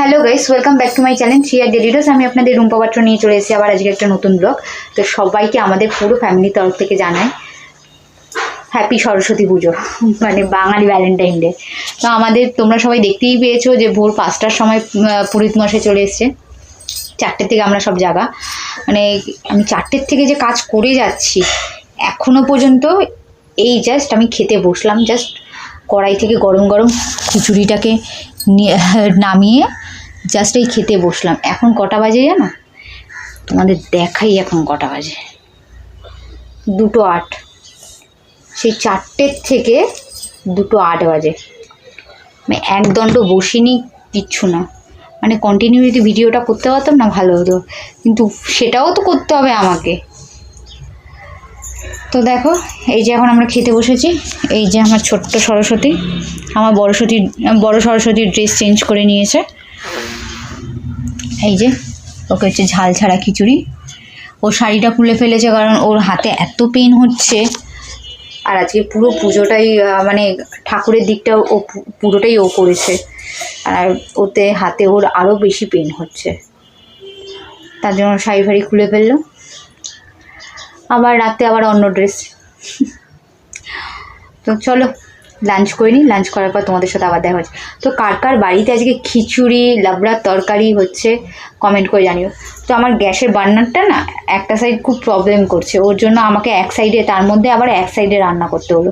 Hello guys, welcome back to my channel Shriya ডেলিডোস। আমি আপনাদের রুম্পা পাত্র নিয়ে চলে এসেছি আবার আজকে একটা নতুন ব্লগ। তো সবাইকে আমাদের পুরো ফ্যামিলির তরফ থেকে জানাই হ্যাপি সরস্বতী পুজো, মানে বাঙালি ভ্যালেন্টাইন ডে। তো আমাদের তোমরা সবাই দেখতেই পেয়েছো যে ভোর 5টার সময় পুরোহিত মশাই চলে এসছে। 4টের থেকে আমরা সব জাগা, মানে আমি 4টের থেকে যে কাজ করে যাচ্ছি এখনো পর্যন্ত। এই জাস্ট আমি খেতে বসলাম, জাস্ট কড়াই থেকে গরম গরম খিচুড়িটাকে নামিয়ে জাস্ট এই খেতে বসলাম। এখন কটা বাজে জানো? তোমাদের দেখাই এখন কটা বাজে, 2:08। সেই 4টের থেকে 2:08 বাজে। আমি একদণ্ড বসিনি, কিচ্ছু না, মানে কন্টিনিউ যদি ভিডিওটা করতে পারতাম না ভালো হতো, কিন্তু সেটাও তো করতে হবে আমাকে। তো দেখো এই যে এখন আমরা খেতে বসেছি। এই যে আমার ছোট্ট সরস্বতী, আমার বড় সরস্বতীর ড্রেস চেঞ্জ করে নিয়েছে। এই যে ওকে হচ্ছে ঝাল ছাড়া খিচুড়ি। ও শাড়িটা খুলে ফেলেছে কারণ ওর হাতে এত পেন হচ্ছে। আর আজকে পুরো পুজোটাই মানে ঠাকুরের দিকটা ও পুরোটাই ও করেছে, আর ওতে হাতে ওর আরও বেশি পেন হচ্ছে, তার জন্য শাড়ি ফাড়ি খুলে ফেললো। আবার রাতে আবার অন্য ড্রেস। তো চলো লাঞ্চ করে নিই, লাঞ্চ করার পর তোমাদের সাথে আবার দেখা হচ্ছে। তো কার কার বাড়িতে আজকে খিচুড়ি লাবড়ার তরকারি হচ্ছে কমেন্ট করে জানিও। তো আমার গ্যাসের বার্নারটা না একটা সাইড খুব প্রবলেম করছে, ওর জন্য আমাকে এক সাইডে, তার মধ্যে আবার এক সাইডে রান্না করতে হলো।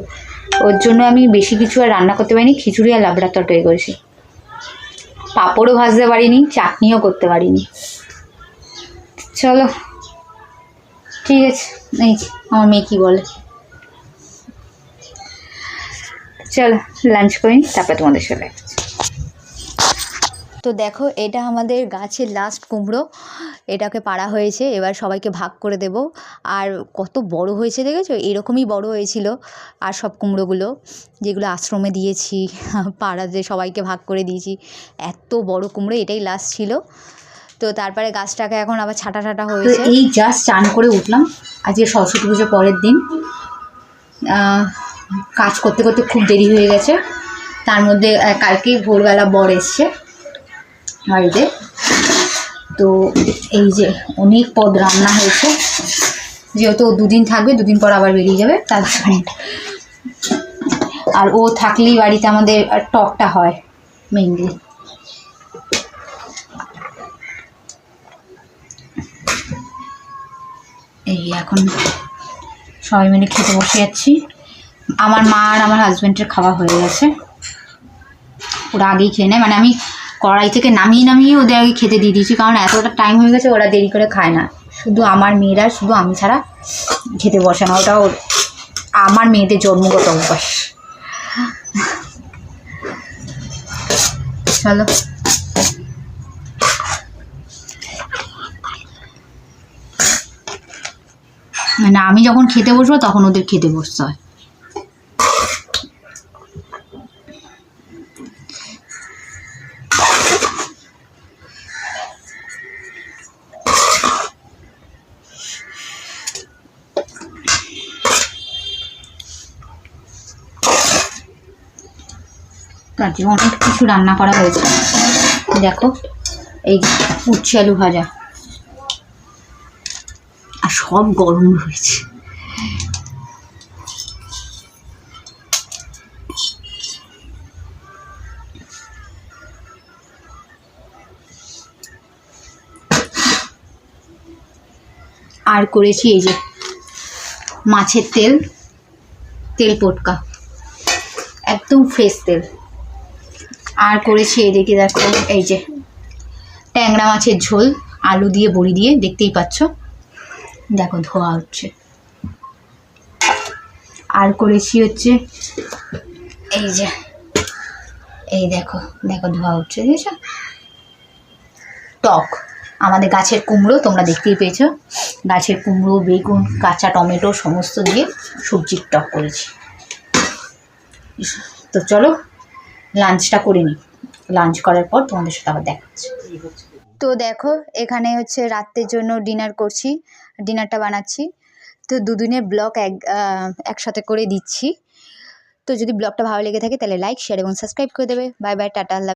ওর জন্য আমি বেশি কিছু আর রান্না করতে পারিনি, খিচুড়ি আর লাবড়ার তরকারি করেছি। পাঁপড়ও ভাজতে পারিনি, চাটনিও করতে পারিনি। চলো ঠিক আছে, এই আমার মেয়ে কী বলে, চলো লাঞ্চ করি তারপরে তোমাদের সাথে। তো দেখো এটা আমাদের গাছের লাস্ট কুমড়ো, এটাকে পাড়া হয়েছে, এবার সবাইকে ভাগ করে দেব। আর কত বড় হয়েছে দেখেছো, এরকমই বড় হয়েছিল। আর সব কুমড়োগুলো যেগুলো আশ্রমে দিয়েছি, পাড়াতে সবাইকে ভাগ করে দিয়েছি, এত বড় কুমড়ো, এটাই লাস্ট ছিল। তো তারপরে গাছটাকে এখন আবার ছাটা হয়েছে। এই জাস্ট চান করে উঠলাম, আজকে সরস্বতী পুজোর পরের দিন। কাজ করতে করতে খুব দেরি হয়ে গেছে, তার মধ্যে কালকেই ভোরবেলা বর এসছে বাড়িতে। তো এই যে অনেক পদ রান্না হয়েছে, যেহেতু 2 দিন থাকবে, 2 দিন পর আবার বেরিয়ে যাবে, তার জন্য। আর ও থাকলেই বাড়িতে আমাদের টকটা হয় মেইনলি। এই এখন সবাই মিলে খেতে বসে যাচ্ছি। আমার মা আর আমার হাজব্যান্ডের খাওয়া হয়ে গেছে, ওরা আগেই খেয়ে নেয়, মানে আমি কড়াই থেকে নামিয়ে ওদের আগে খেতে দিয়ে দিয়েছি, কারণ এতটা টাইম হয়ে গেছে, ওরা দেরি করে খায় না। শুধু আমার মেয়েরা, শুধু আমি ছাড়া খেতে বসে না, ওটাও আমার মেয়েদের জন্মগত অভ্যাস। চলো মানে আমি যখন খেতে বসবো তখন ওদের খেতে বসতে হয়। আজকে অনেক কিছু রান্না করা হয়েছে, দেখো এই উচ্ছে আলু ভাজা, আর সব গরম রয়েছে। আর করেছি এই যে মাছের তেল পটকা, একদম ফ্রেশ তেল। আর করেছি এদিকে দেখো এই যে ট্যাংরা মাছের ঝোল, আলু দিয়ে বড়ি দিয়ে, দেখতেই পাচ্ছ, দেখো ধোয়া হচ্ছে। আর করেছি হচ্ছে এই যে, এই দেখো ধোয়া হচ্ছে, দেখেছ, টক আমাদের গাছের কুমড়ো, তোমরা দেখতেই পেয়েছো, গাছের কুমড়ো, বেগুন, কাঁচা টমেটো সমস্ত দিয়ে সবজির টক করেছি। তো চলো লাঞ্চটা করে নিই, লাঞ্চ করার পর তোমাদের সাথে আবার দেখা হচ্ছে। তো দেখো এখানে হচ্ছে রাতের জন্য ডিনার করছি, ডিনারটা বানাচ্ছি। তো দুদিনের ব্লগ একসাথে করে দিচ্ছি। তো যদি ব্লগটা ভালো লেগে থাকে তাহলে লাইক, শেয়ার এবং সাবস্ক্রাইব করে দেবে। Bye bye, tata.